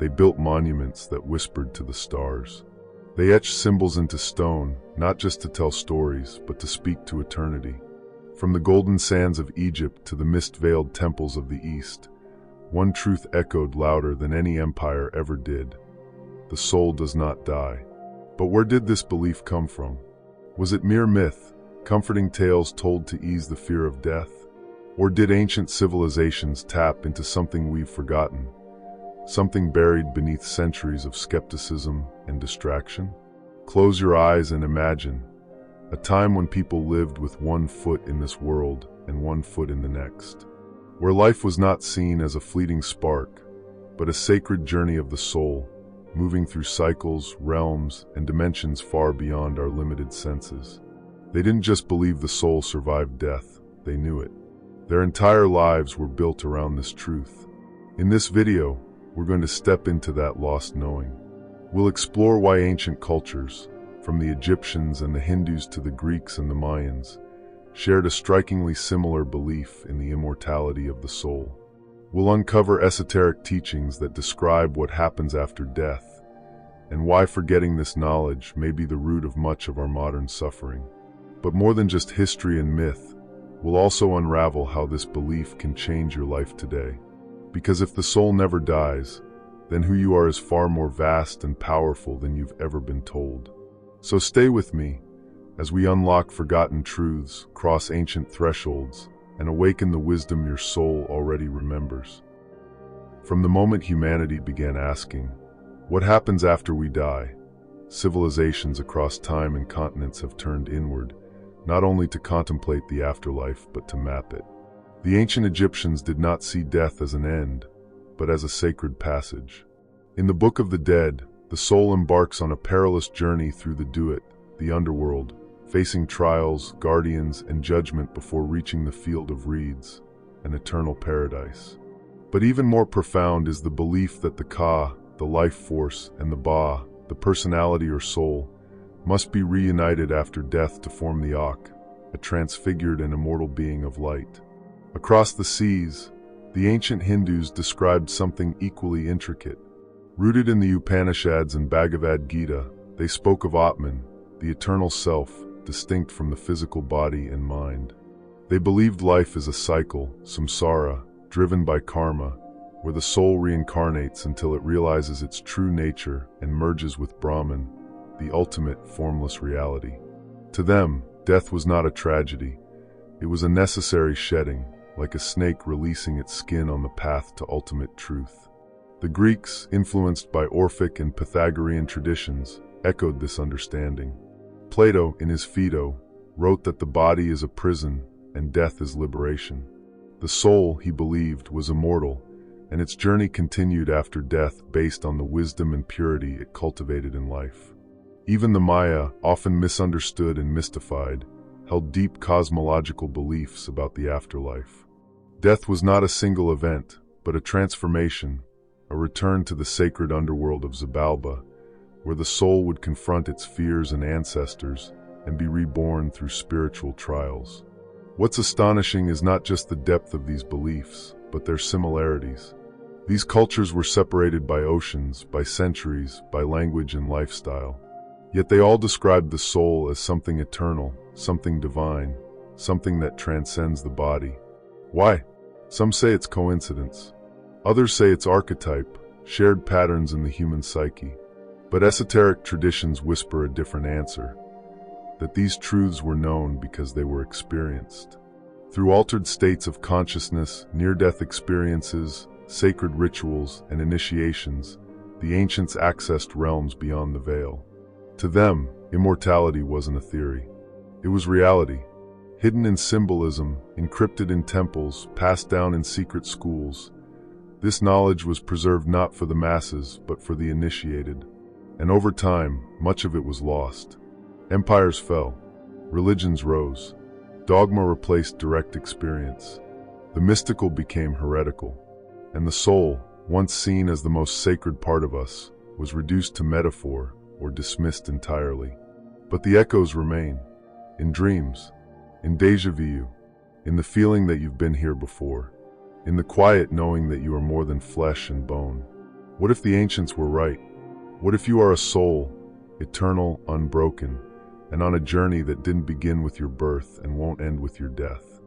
They built monuments that whispered to the stars. They etched symbols into stone, not just to tell stories, but to speak to eternity. From the golden sands of Egypt to the mist-veiled temples of the East, one truth echoed louder than any empire ever did. The soul does not die. But where did this belief come from? Was it mere myth, comforting tales told to ease the fear of death? Or did ancient civilizations tap into something we've forgotten? Something buried beneath centuries of skepticism and distraction? Close your eyes and imagine a time when people lived with one foot in this world and one foot in the next, where life was not seen as a fleeting spark, but a sacred journey of the soul, moving through cycles, realms, and dimensions far beyond our limited senses. They didn't just believe the soul survived death, they knew it. Their entire lives were built around this truth. In this video, we're going to step into that lost knowing. We'll explore why ancient cultures, from the Egyptians and the Hindus to the Greeks and the Mayans, shared a strikingly similar belief in the immortality of the soul. We'll uncover esoteric teachings that describe what happens after death, and why forgetting this knowledge may be the root of much of our modern suffering. But more than just history and myth, we'll also unravel how this belief can change your life today. Because if the soul never dies, then who you are is far more vast and powerful than you've ever been told. So stay with me as we unlock forgotten truths, cross ancient thresholds, and awaken the wisdom your soul already remembers. From the moment humanity began asking, what happens after we die? Civilizations across time and continents have turned inward, not only to contemplate the afterlife, but to map it. The ancient Egyptians did not see death as an end, but as a sacred passage. In the Book of the Dead, the soul embarks on a perilous journey through the Duat, the underworld, facing trials, guardians, and judgment before reaching the field of reeds, an eternal paradise. But even more profound is the belief that the Ka, the life force, and the Ba, the personality or soul, must be reunited after death to form the Ak, a transfigured and immortal being of light. Across the seas, the ancient Hindus described something equally intricate. Rooted in the Upanishads and Bhagavad Gita, they spoke of Atman, the eternal self, distinct from the physical body and mind. They believed life is a cycle, samsara, driven by karma, where the soul reincarnates until it realizes its true nature and merges with Brahman, the ultimate formless reality. To them, death was not a tragedy. It was a necessary shedding, like a snake releasing its skin on the path to ultimate truth. The Greeks, influenced by Orphic and Pythagorean traditions, echoed this understanding. Plato, in his Phaedo, wrote that the body is a prison and death is liberation. The soul, he believed, was immortal, and its journey continued after death based on the wisdom and purity it cultivated in life. Even the Maya, often misunderstood and mystified, held deep cosmological beliefs about the afterlife. Death was not a single event, but a transformation, a return to the sacred underworld of Xibalba, where the soul would confront its fears and ancestors and be reborn through spiritual trials. What's astonishing is not just the depth of these beliefs, but their similarities. These cultures were separated by oceans, by centuries, by language and lifestyle. Yet they all described the soul as something eternal, something divine, something that transcends the body. Why? Some say it's coincidence. Others say it's archetype, shared patterns in the human psyche. But esoteric traditions whisper a different answer, that these truths were known because they were experienced. Through altered states of consciousness, near-death experiences, sacred rituals, and initiations, the ancients accessed realms beyond the veil. To them, immortality wasn't a theory. It was reality, hidden in symbolism, encrypted in temples, passed down in secret schools. This knowledge was preserved not for the masses, but for the initiated. And over time, much of it was lost. Empires fell. Religions rose. Dogma replaced direct experience. The mystical became heretical. And the soul, once seen as the most sacred part of us, was reduced to metaphor or dismissed entirely. But the echoes remain. In dreams, in déjà vu, in the feeling that you've been here before, in the quiet knowing that you are more than flesh and bone. What if the ancients were right? What if you are a soul, eternal, unbroken, and on a journey that didn't begin with your birth and won't end with your death?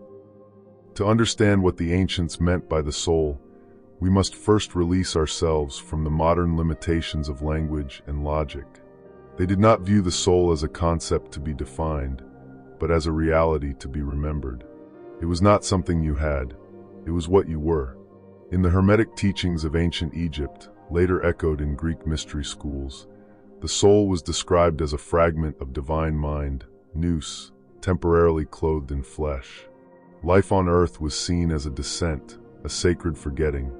To understand what the ancients meant by the soul, we must first release ourselves from the modern limitations of language and logic. They did not view the soul as a concept to be defined, but as a reality to be remembered. It was not something you had, it was what you were. In the Hermetic teachings of ancient Egypt, later echoed in Greek mystery schools, the soul was described as a fragment of divine mind, nous, temporarily clothed in flesh. Life on earth was seen as a descent, a sacred forgetting,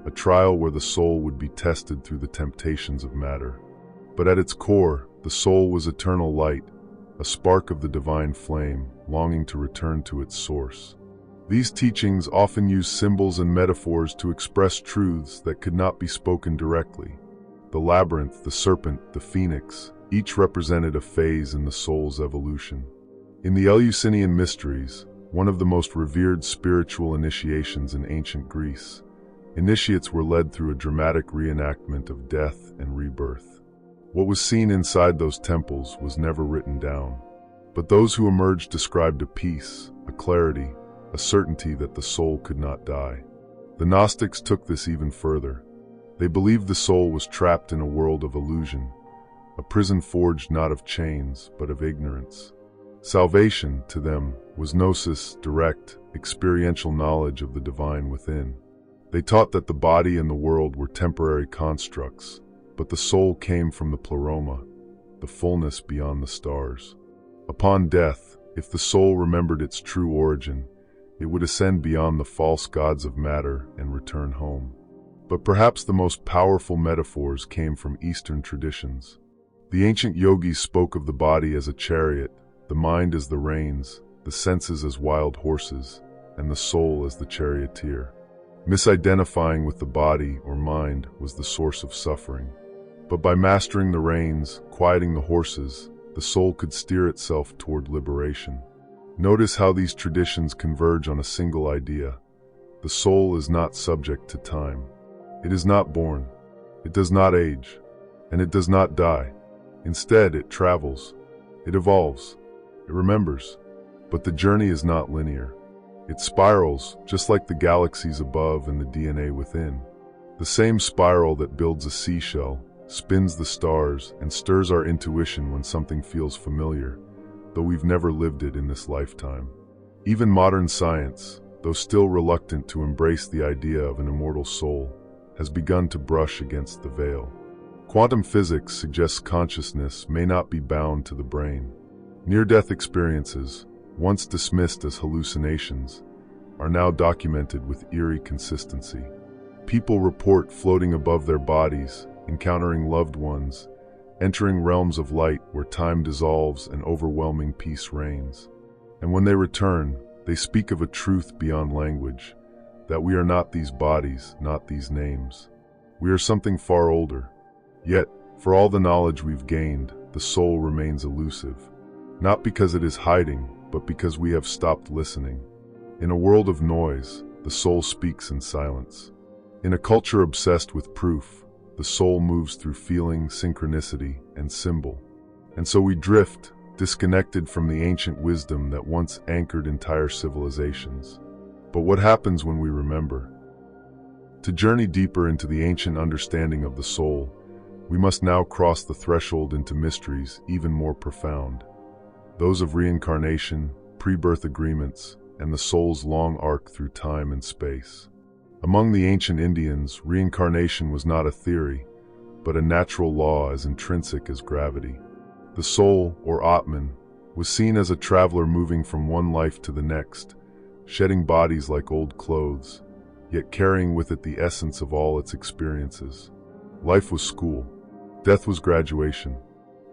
a trial where the soul would be tested through the temptations of matter. But at its core, the soul was eternal light, a spark of the divine flame, longing to return to its source. These teachings often use symbols and metaphors to express truths that could not be spoken directly. The labyrinth, the serpent, the phoenix, each represented a phase in the soul's evolution. In the Eleusinian mysteries, one of the most revered spiritual initiations in ancient Greece, initiates were led through a dramatic reenactment of death and rebirth. What was seen inside those temples was never written down, but those who emerged described a peace, a clarity, a certainty that the soul could not die. The Gnostics took this even further. They believed the soul was trapped in a world of illusion, a prison forged not of chains, but of ignorance. Salvation, to them, was gnosis, direct, experiential knowledge of the divine within. They taught that the body and the world were temporary constructs, but the soul came from the pleroma, the fullness beyond the stars. Upon death, if the soul remembered its true origin, it would ascend beyond the false gods of matter and return home. But perhaps the most powerful metaphors came from Eastern traditions. The ancient yogis spoke of the body as a chariot, the mind as the reins, the senses as wild horses, and the soul as the charioteer. Misidentifying with the body or mind was the source of suffering. But by mastering the reins, quieting the horses, the soul could steer itself toward liberation. Notice how these traditions converge on a single idea. The soul is not subject to time. It is not born. It does not age. And it does not die. Instead, it travels. It evolves. It remembers. But the journey is not linear. It spirals, just like the galaxies above and the DNA within. The same spiral that builds a seashell, spins the stars, and stirs our intuition when something feels familiar, though we've never lived it in this lifetime. Even modern science, though still reluctant to embrace the idea of an immortal soul, has begun to brush against the veil. Quantum physics suggests consciousness may not be bound to the brain. Near-death experiences, once dismissed as hallucinations, are now documented with eerie consistency. People report floating above their bodies, encountering loved ones, entering realms of light where time dissolves and overwhelming peace reigns. And when they return, they speak of a truth beyond language, that we are not these bodies, not these names. We are something far older. Yet, for all the knowledge we've gained, the soul remains elusive. Not because it is hiding, but because we have stopped listening. In a world of noise, the soul speaks in silence. In a culture obsessed with proof, the soul moves through feeling, synchronicity, and symbol. And so we drift, disconnected from the ancient wisdom that once anchored entire civilizations. But what happens when we remember? To journey deeper into the ancient understanding of the soul, we must now cross the threshold into mysteries even more profound. Those of reincarnation, pre-birth agreements, and the soul's long arc through time and space. Among the ancient Indians, reincarnation was not a theory, but a natural law as intrinsic as gravity. The soul, or Atman, was seen as a traveler moving from one life to the next, shedding bodies like old clothes, yet carrying with it the essence of all its experiences. Life was school, death was graduation,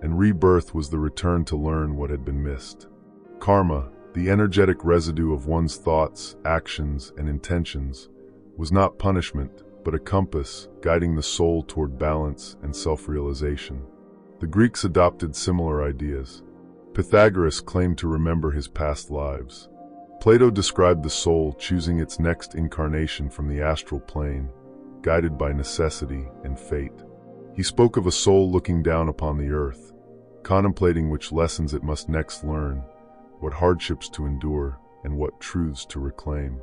and rebirth was the return to learn what had been missed. Karma, the energetic residue of one's thoughts, actions, and intentions, was not punishment, but a compass guiding the soul toward balance and self-realization. The Greeks adopted similar ideas. Pythagoras claimed to remember his past lives. Plato described the soul choosing its next incarnation from the astral plane, guided by necessity and fate. He spoke of a soul looking down upon the earth, contemplating which lessons it must next learn, what hardships to endure, and what truths to reclaim.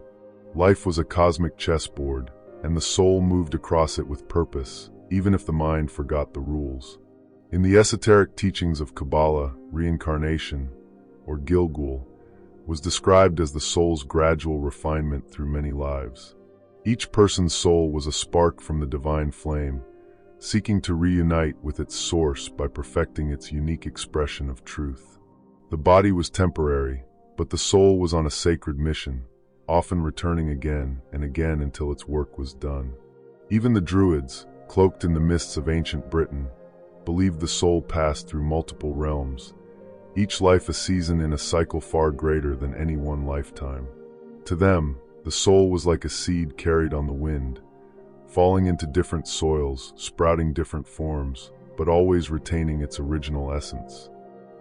Life was a cosmic chessboard, and the soul moved across it with purpose, even if the mind forgot the rules. In the esoteric teachings of Kabbalah, reincarnation, or Gilgul, was described as the soul's gradual refinement through many lives. Each person's soul was a spark from the divine flame, seeking to reunite with its source by perfecting its unique expression of truth. The body was temporary, but the soul was on a sacred mission, often returning again and again until its work was done. Even the Druids, cloaked in the mists of ancient Britain, believed the soul passed through multiple realms, each life a season in a cycle far greater than any one lifetime. To them, the soul was like a seed carried on the wind, falling into different soils, sprouting different forms, but always retaining its original essence.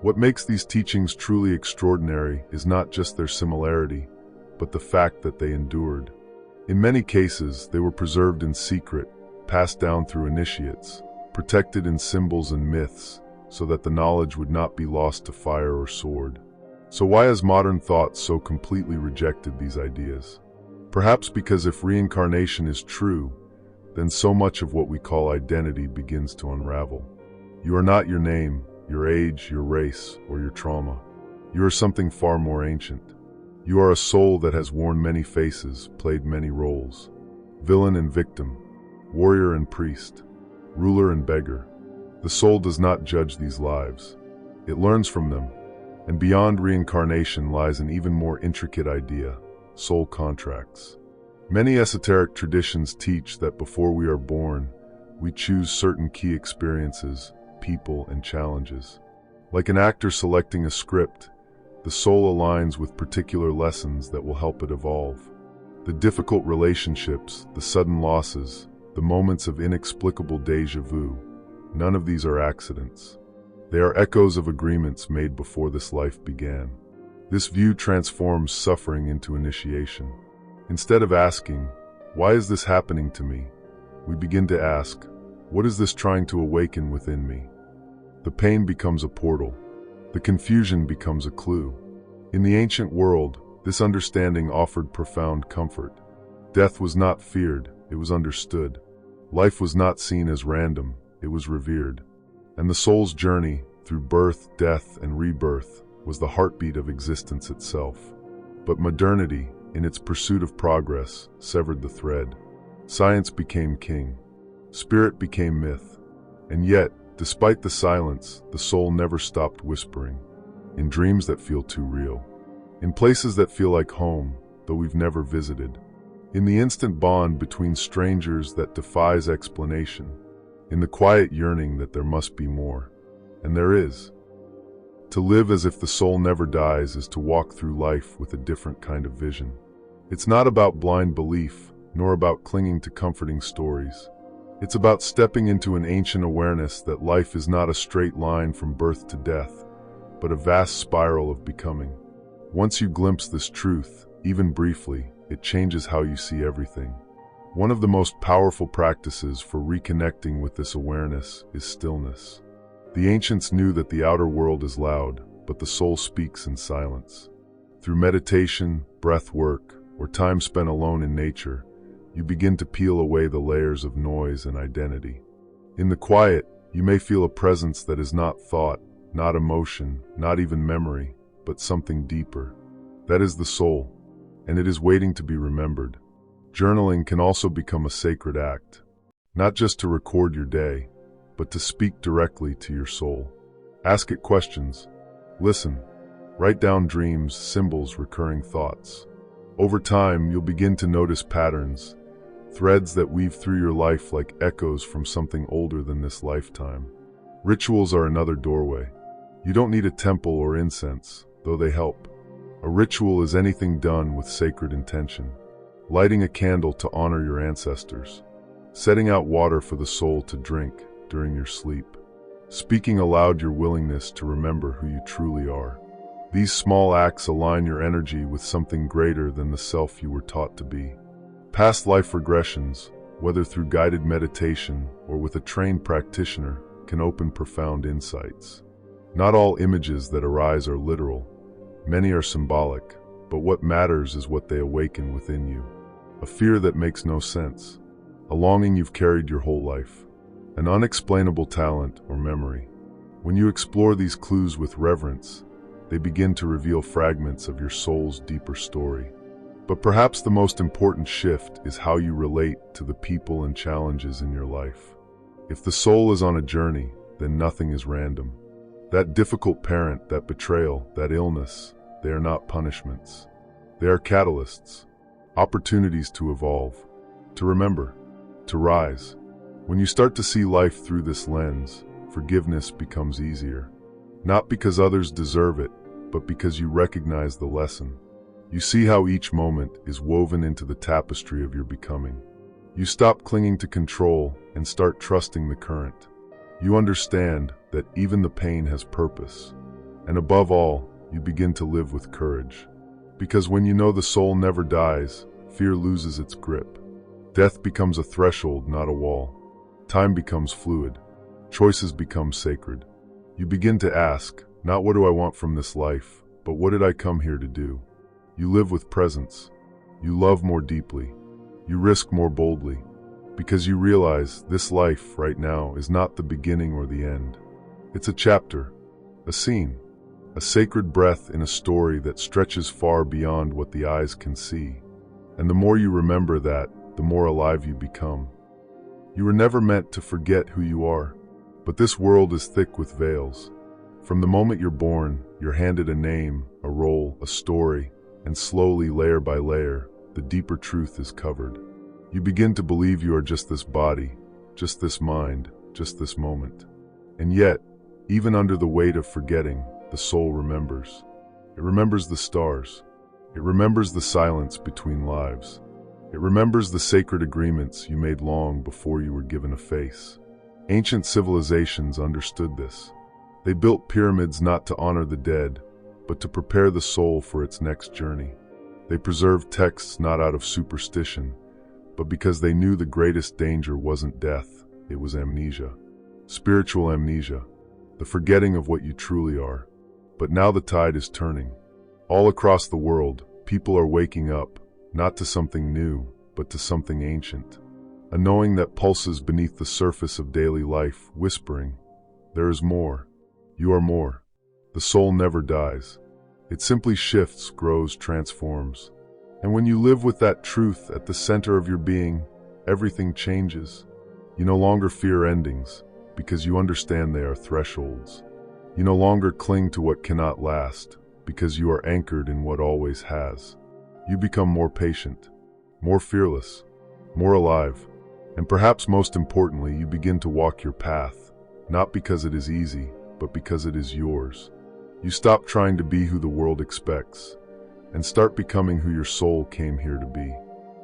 What makes these teachings truly extraordinary is not just their similarity, but the fact that they endured. In many cases, they were preserved in secret, passed down through initiates, protected in symbols and myths, so that the knowledge would not be lost to fire or sword. So why has modern thought so completely rejected these ideas? Perhaps because if reincarnation is true, then so much of what we call identity begins to unravel. You are not your name, your age, your race, or your trauma. You are something far more ancient. You are a soul that has worn many faces, played many roles. Villain and victim, warrior and priest, ruler and beggar. The soul does not judge these lives. It learns from them. And beyond reincarnation lies an even more intricate idea: soul contracts. Many esoteric traditions teach that before we are born, we choose certain key experiences, people, and challenges. Like an actor selecting a script, the soul aligns with particular lessons that will help it evolve. The difficult relationships, the sudden losses, the moments of inexplicable déjà vu, none of these are accidents. They are echoes of agreements made before this life began. This view transforms suffering into initiation. Instead of asking, "Why is this happening to me?" we begin to ask, "What is this trying to awaken within me?" The pain becomes a portal. The confusion becomes a clue. In the ancient world, this understanding offered profound comfort. Death was not feared, it was understood. Life was not seen as random, it was revered. And the soul's journey, through birth, death, and rebirth, was the heartbeat of existence itself. But modernity, in its pursuit of progress, severed the thread. Science became king. Spirit became myth. And yet, despite the silence, the soul never stopped whispering. In dreams that feel too real. In places that feel like home, though we've never visited. In the instant bond between strangers that defies explanation. In the quiet yearning that there must be more. And there is. To live as if the soul never dies is to walk through life with a different kind of vision. It's not about blind belief, nor about clinging to comforting stories. It's about stepping into an ancient awareness that life is not a straight line from birth to death, but a vast spiral of becoming. Once you glimpse this truth, even briefly, it changes how you see everything. One of the most powerful practices for reconnecting with this awareness is stillness. The ancients knew that the outer world is loud, but the soul speaks in silence. Through meditation, breath work, or time spent alone in nature, you begin to peel away the layers of noise and identity. In the quiet, you may feel a presence that is not thought, not emotion, not even memory, but something deeper. That is the soul, and it is waiting to be remembered. Journaling can also become a sacred act, not just to record your day, but to speak directly to your soul. Ask it questions. Listen. Write down dreams, symbols, recurring thoughts. Over time, you'll begin to notice patterns, threads that weave through your life like echoes from something older than this lifetime. Rituals are another doorway. You don't need a temple or incense, though they help. A ritual is anything done with sacred intention. Lighting a candle to honor your ancestors. Setting out water for the soul to drink during your sleep. Speaking aloud your willingness to remember who you truly are. These small acts align your energy with something greater than the self you were taught to be. Past life regressions, whether through guided meditation or with a trained practitioner, can open profound insights. Not all images that arise are literal. Many are symbolic, but what matters is what they awaken within you. A fear that makes no sense, a longing you've carried your whole life, an unexplainable talent or memory. When you explore these clues with reverence, they begin to reveal fragments of your soul's deeper story. But perhaps the most important shift is how you relate to the people and challenges in your life. If the soul is on a journey, then nothing is random. That difficult parent, that betrayal, that illness, they are not punishments. They are catalysts, opportunities to evolve, to remember, to rise. When you start to see life through this lens, forgiveness becomes easier. Not because others deserve it, but because you recognize the lesson. You see how each moment is woven into the tapestry of your becoming. You stop clinging to control and start trusting the current. You understand that even the pain has purpose. And above all, you begin to live with courage. Because when you know the soul never dies, fear loses its grip. Death becomes a threshold, not a wall. Time becomes fluid. Choices become sacred. You begin to ask, not what do I want from this life, but what did I come here to do? You live with presence. You love more deeply. You risk more boldly. Because you realize this life right now is not the beginning or the end. It's a chapter, a scene, a sacred breath in a story that stretches far beyond what the eyes can see. And the more you remember that, the more alive you become. You were never meant to forget who you are, but this world is thick with veils. From the moment you're born, you're handed a name, a role, a story, and slowly, layer by layer, the deeper truth is covered. You begin to believe you are just this body, just this mind, just this moment. And yet, even under the weight of forgetting, the soul remembers. It remembers the stars. It remembers the silence between lives. It remembers the sacred agreements you made long before you were given a face. Ancient civilizations understood this. They built pyramids not to honor the dead, but to prepare the soul for its next journey. They preserved texts not out of superstition, but because they knew the greatest danger wasn't death, it was amnesia. Spiritual amnesia, the forgetting of what you truly are. But now the tide is turning. All across the world, people are waking up, not to something new, but to something ancient. A knowing that pulses beneath the surface of daily life, whispering, there is more. You are more. The soul never dies. It simply shifts, grows, transforms. And when you live with that truth at the center of your being, everything changes. You no longer fear endings, because you understand they are thresholds. You no longer cling to what cannot last, because you are anchored in what always has. You become more patient, more fearless, more alive. And perhaps most importantly, you begin to walk your path, not because it is easy, but because it is yours. You stop trying to be who the world expects, and start becoming who your soul came here to be.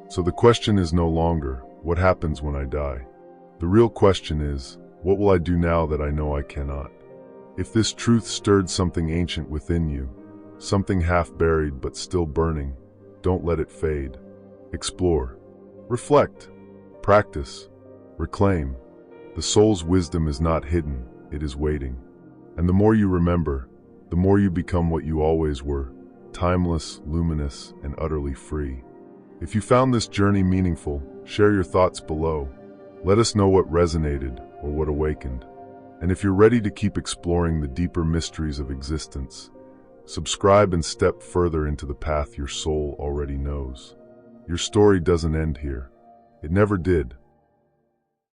So the question is no longer, what happens when I die? The real question is, what will I do now that I know I cannot? If this truth stirred something ancient within you, something half buried but still burning, don't let it fade. Explore, reflect, practice, reclaim. The soul's wisdom is not hidden, it is waiting. And the more you remember, the more you become what you always were, timeless, luminous, and utterly free. If you found this journey meaningful, share your thoughts below. Let us know what resonated or what awakened. And if you're ready to keep exploring the deeper mysteries of existence, subscribe and step further into the path your soul already knows. Your story doesn't end here. It never did.